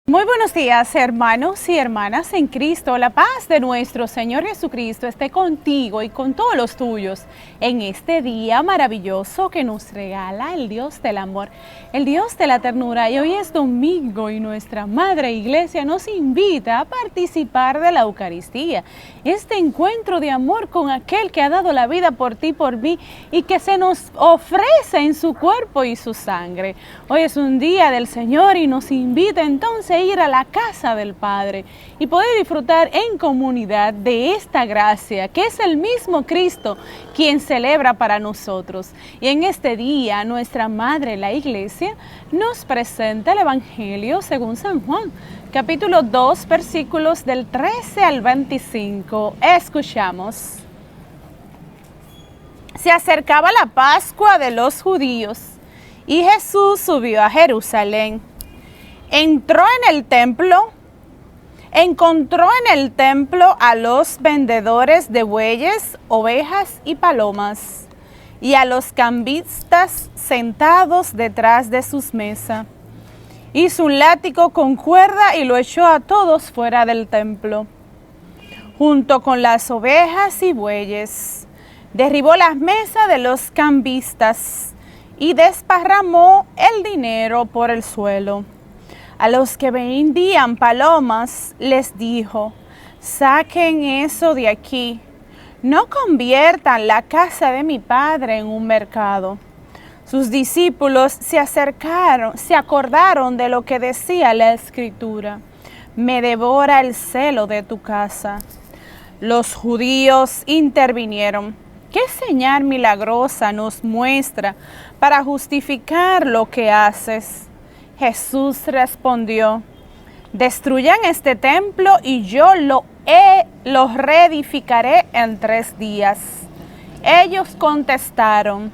Muy buenos días, hermanos y hermanas en Cristo. La paz de nuestro Señor Jesucristo esté contigo y con todos los tuyos en este día maravilloso que nos regala el Dios del amor, el Dios de la ternura. Y hoy es domingo y nuestra Madre Iglesia nos invita a participar de la Eucaristía, este encuentro de amor con aquel que ha dado la vida por ti, por mí, y que se nos ofrece en su cuerpo y su sangre. Hoy es un día del Señor y nos invita entonces ir a la casa del Padre y poder disfrutar en comunidad de esta gracia que es el mismo Cristo quien celebra para nosotros. Y en este día nuestra Madre, la Iglesia, nos presenta el Evangelio según San Juan, capítulo 2, versículos del 13 al 25. Escuchamos. Se acercaba la Pascua de los judíos y Jesús subió a Jerusalén. Entró en el templo, encontró en el templo a los vendedores de bueyes, ovejas y palomas, y a los cambistas sentados detrás de sus mesas. Hizo un látigo con cuerda y lo echó a todos fuera del templo, junto con las ovejas y bueyes. Derribó las mesas de los cambistas y desparramó el dinero por el suelo. A los que vendían palomas les dijo: saquen eso de aquí, no conviertan la casa de mi Padre en un mercado. Sus discípulos se acordaron de lo que decía la Escritura: me devora el celo de tu casa. Los judíos intervinieron: ¿qué señal milagrosa nos muestra para justificar lo que haces? Jesús respondió: destruyan este templo y yo lo reedificaré en 3 días. Ellos contestaron: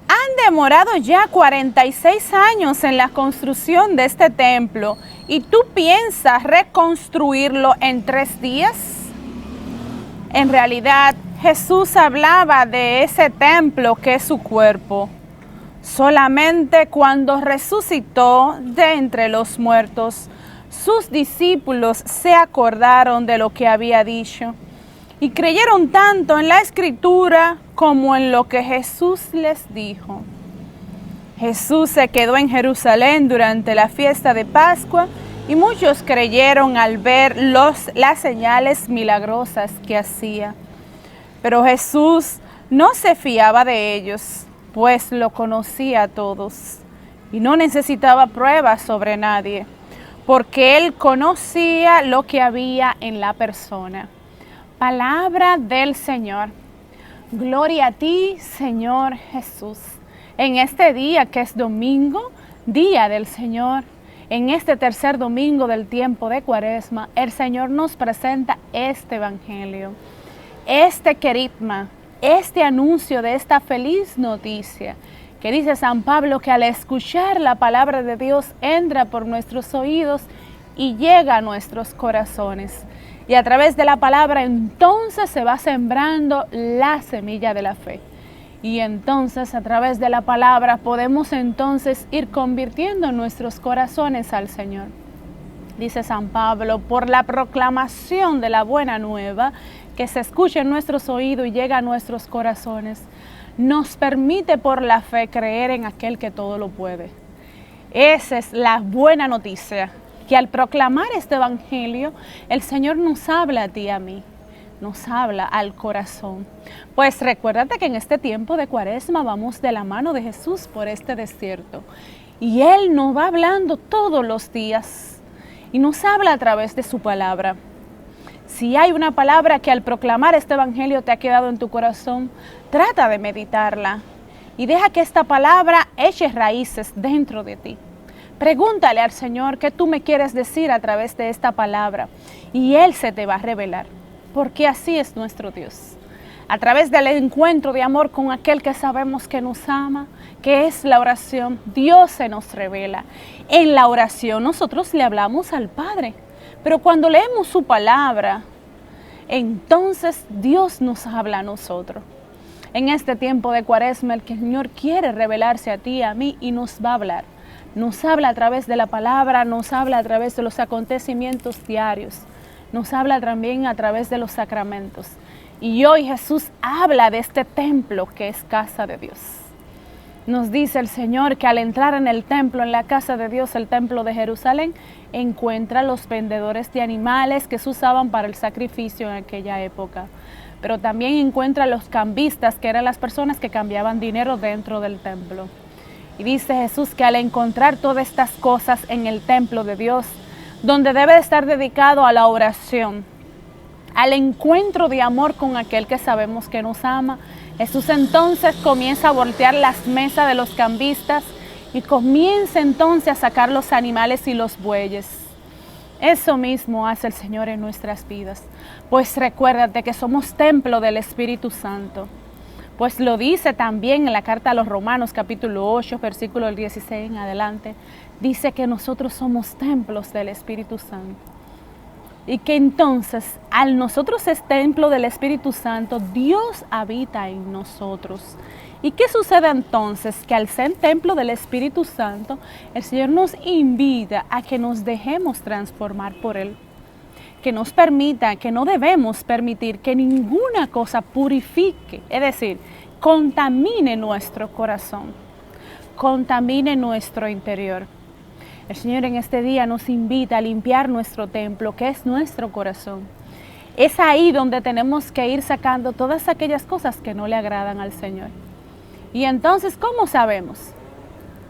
han demorado ya 46 años en la construcción de este templo y tú piensas reconstruirlo en 3 días. En realidad, Jesús hablaba de ese templo que es su cuerpo. Solamente cuando resucitó de entre los muertos, sus discípulos se acordaron de lo que había dicho y creyeron tanto en la Escritura como en lo que Jesús les dijo. Jesús se quedó en Jerusalén durante la fiesta de Pascua y muchos creyeron al ver las señales milagrosas que hacía. Pero Jesús no se fiaba de ellos, pues lo conocía a todos y no necesitaba pruebas sobre nadie, porque él conocía lo que había en la persona. Palabra del Señor. Gloria a ti, Señor Jesús. En este día que es domingo, día del Señor, en este tercer domingo del tiempo de Cuaresma, el Señor nos presenta este Evangelio, este querigma, este anuncio de esta feliz noticia que dice San Pablo que al escuchar la palabra de Dios entra por nuestros oídos y llega a nuestros corazones. Y a través de la palabra entonces se va sembrando la semilla de la fe. Y entonces a través de la palabra podemos entonces ir convirtiendo nuestros corazones al Señor. Dice San Pablo, por la proclamación de la buena nueva que se escucha en nuestros oídos y llega a nuestros corazones, nos permite por la fe creer en aquel que todo lo puede. Esa es la buena noticia, que al proclamar este Evangelio, el Señor nos habla a ti y a mí, nos habla al corazón. Pues recuérdate que en este tiempo de Cuaresma vamos de la mano de Jesús por este desierto y Él nos va hablando todos los días y nos habla a través de su palabra. Si hay una palabra que al proclamar este Evangelio te ha quedado en tu corazón, trata de meditarla y deja que esta palabra eche raíces dentro de ti. Pregúntale al Señor qué tú me quieres decir a través de esta palabra y Él se te va a revelar, porque así es nuestro Dios. A través del encuentro de amor con aquel que sabemos que nos ama, que es la oración, Dios se nos revela. En la oración nosotros le hablamos al Padre. Pero cuando leemos su palabra, entonces Dios nos habla a nosotros. En este tiempo de Cuaresma, el Señor quiere revelarse a ti y a mí y nos va a hablar. Nos habla a través de la palabra, nos habla a través de los acontecimientos diarios, nos habla también a través de los sacramentos. Y hoy Jesús habla de este templo que es casa de Dios. Nos dice el Señor que al entrar en el templo, en la casa de Dios, el templo de Jerusalén, encuentra los vendedores de animales que se usaban para el sacrificio en aquella época. Pero también encuentra los cambistas, que eran las personas que cambiaban dinero dentro del templo. Y dice Jesús que al encontrar todas estas cosas en el templo de Dios, donde debe estar dedicado a la oración, al encuentro de amor con aquel que sabemos que nos ama, Jesús entonces comienza a voltear las mesas de los cambistas y comienza entonces a sacar los animales y los bueyes. Eso mismo hace el Señor en nuestras vidas. Pues recuérdate que somos templo del Espíritu Santo. Pues lo dice también en la carta a los Romanos, capítulo 8, versículo 16 en adelante. Dice que nosotros somos templos del Espíritu Santo. Y que entonces, al nosotros ser templo del Espíritu Santo, Dios habita en nosotros. ¿Y qué sucede entonces? Que al ser templo del Espíritu Santo, el Señor nos invita a que nos dejemos transformar por Él. Que nos permita, que no debemos permitir que ninguna cosa purifique, es decir, contamine nuestro corazón, contamine nuestro interior. El Señor en este día nos invita a limpiar nuestro templo, que es nuestro corazón. Es ahí donde tenemos que ir sacando todas aquellas cosas que no le agradan al Señor. Y entonces, ¿cómo sabemos?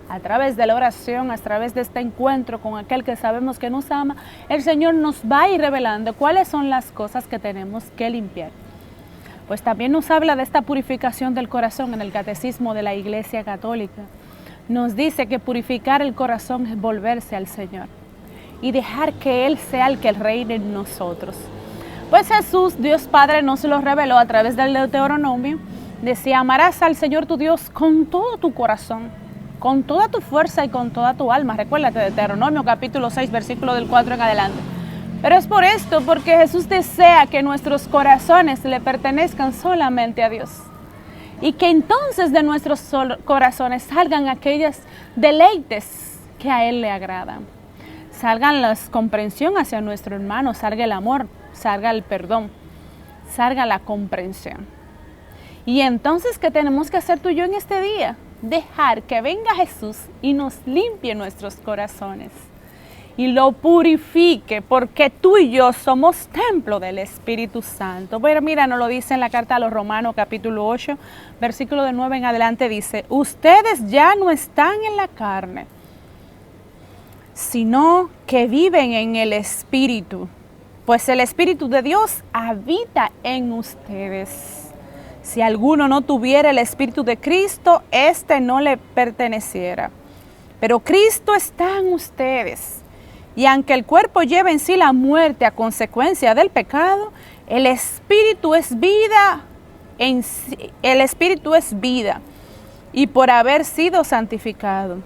A través de la oración, a través de este encuentro con aquel que sabemos que nos ama, el Señor nos va a ir revelando cuáles son las cosas que tenemos que limpiar. Pues también nos habla de esta purificación del corazón en el Catecismo de la Iglesia Católica. Nos dice que purificar el corazón es volverse al Señor y dejar que Él sea el que reine en nosotros. Pues Jesús, Dios Padre, nos lo reveló a través del Deuteronomio. Decía, amarás al Señor tu Dios con todo tu corazón, con toda tu fuerza y con toda tu alma. Recuérdate de Deuteronomio capítulo 6, versículo del 4 en adelante. Pero es por esto, porque Jesús desea que nuestros corazones le pertenezcan solamente a Dios. Y que entonces de nuestros corazones salgan aquellos deleites que a Él le agradan. Salgan la comprensión hacia nuestro hermano, salga el amor, salga el perdón, salga la comprensión. Y entonces, ¿qué tenemos que hacer tú y yo en este día? Dejar que venga Jesús y nos limpie nuestros corazones y lo purifique, porque tú y yo somos templo del Espíritu Santo. Bueno, mira, nos lo dice en la carta a los Romanos, capítulo 8, versículo de 9 en adelante, dice, ustedes ya no están en la carne, sino que viven en el Espíritu, pues el Espíritu de Dios habita en ustedes. Si alguno no tuviera el Espíritu de Cristo, éste no le perteneciera. Pero Cristo está en ustedes. Y aunque el cuerpo lleve en sí la muerte a consecuencia del pecado, el Espíritu es vida el Espíritu es vida, y por haber sido santificado.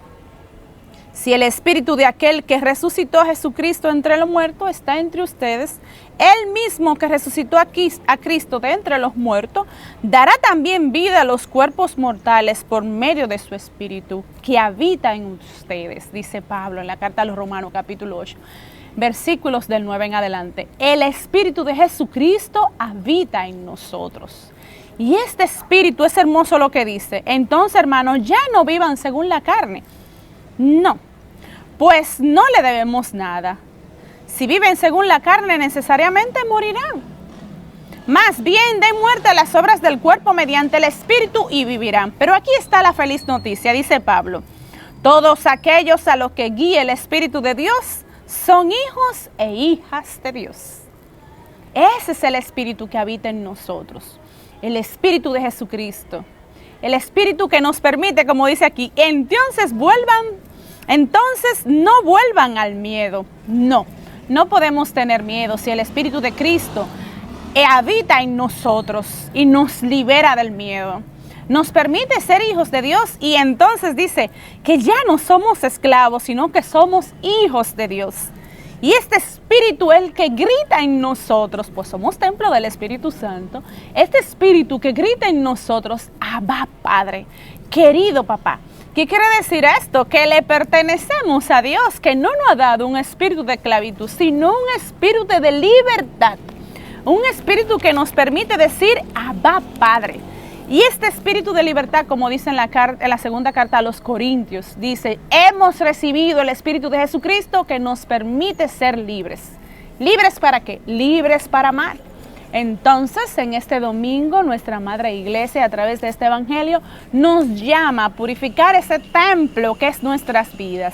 Si el Espíritu de aquel que resucitó a Jesucristo entre los muertos está entre ustedes, Él mismo que resucitó a Cristo de entre los muertos, dará también vida a los cuerpos mortales por medio de su Espíritu, que habita en ustedes, dice Pablo en la carta a los Romanos, capítulo 8, versículos del 9 en adelante. El Espíritu de Jesucristo habita en nosotros. Y este Espíritu es hermoso lo que dice. Entonces, hermanos, ya no vivan según la carne. No, pues no le debemos nada. Si viven según la carne, necesariamente morirán. Más bien, den muerte a las obras del cuerpo mediante el Espíritu y vivirán. Pero aquí está la feliz noticia, dice Pablo. Todos aquellos a los que guíe el Espíritu de Dios son hijos e hijas de Dios. Ese es el Espíritu que habita en nosotros. El Espíritu de Jesucristo. El Espíritu que nos permite, como dice aquí, entonces no vuelvan al miedo. No podemos tener miedo si el Espíritu de Cristo habita en nosotros y nos libera del miedo. Nos permite ser hijos de Dios y entonces dice que ya no somos esclavos, sino que somos hijos de Dios. Y este Espíritu, el que grita en nosotros, pues somos templo del Espíritu Santo, este Espíritu que grita en nosotros, Abba Padre, querido papá, ¿Qué quiere decir esto? Que le pertenecemos a Dios, que no nos ha dado un espíritu de esclavitud, sino un espíritu de libertad. Un espíritu que nos permite decir, Abba, Padre. Y este espíritu de libertad, como dice en la segunda carta a los Corintios, dice, hemos recibido el espíritu de Jesucristo que nos permite ser libres. ¿Libres para qué? Libres para amar. Entonces, en este domingo, nuestra Madre Iglesia, a través de este Evangelio, nos llama a purificar ese templo que es nuestras vidas.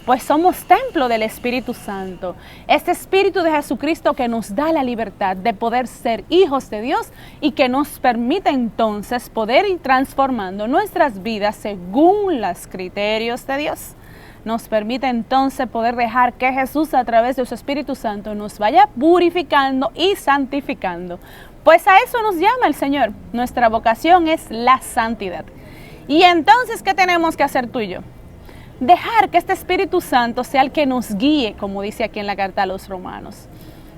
Pues somos templo del Espíritu Santo, este Espíritu de Jesucristo que nos da la libertad de poder ser hijos de Dios y que nos permite entonces poder ir transformando nuestras vidas según los criterios de Dios. Nos permite entonces poder dejar que Jesús a través de su Espíritu Santo nos vaya purificando y santificando. Pues a eso nos llama el Señor. Nuestra vocación es la santidad. Y entonces, ¿qué tenemos que hacer tú y yo? Dejar que este Espíritu Santo sea el que nos guíe, como dice aquí en la carta a los Romanos,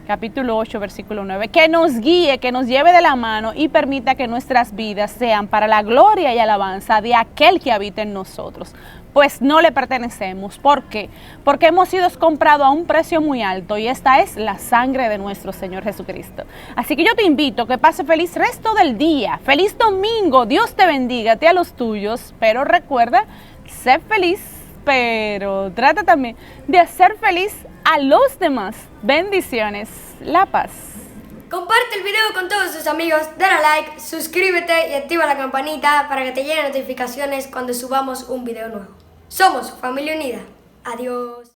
capítulo 8, versículo 9, que nos guíe, que nos lleve de la mano y permita que nuestras vidas sean para la gloria y alabanza de aquel que habita en nosotros. Pues no le pertenecemos. ¿Por qué? Porque hemos sido comprados a un precio muy alto y esta es la sangre de nuestro Señor Jesucristo. Así que yo te invito a que pase feliz resto del día. Feliz domingo. Dios te bendiga, a los tuyos. Pero recuerda, sé feliz, pero trata también de hacer feliz a los demás. Bendiciones. La paz. Comparte el video con todos tus amigos, dale a like, suscríbete y activa la campanita para que te lleguen notificaciones cuando subamos un video nuevo. Somos Familia Unida. Adiós.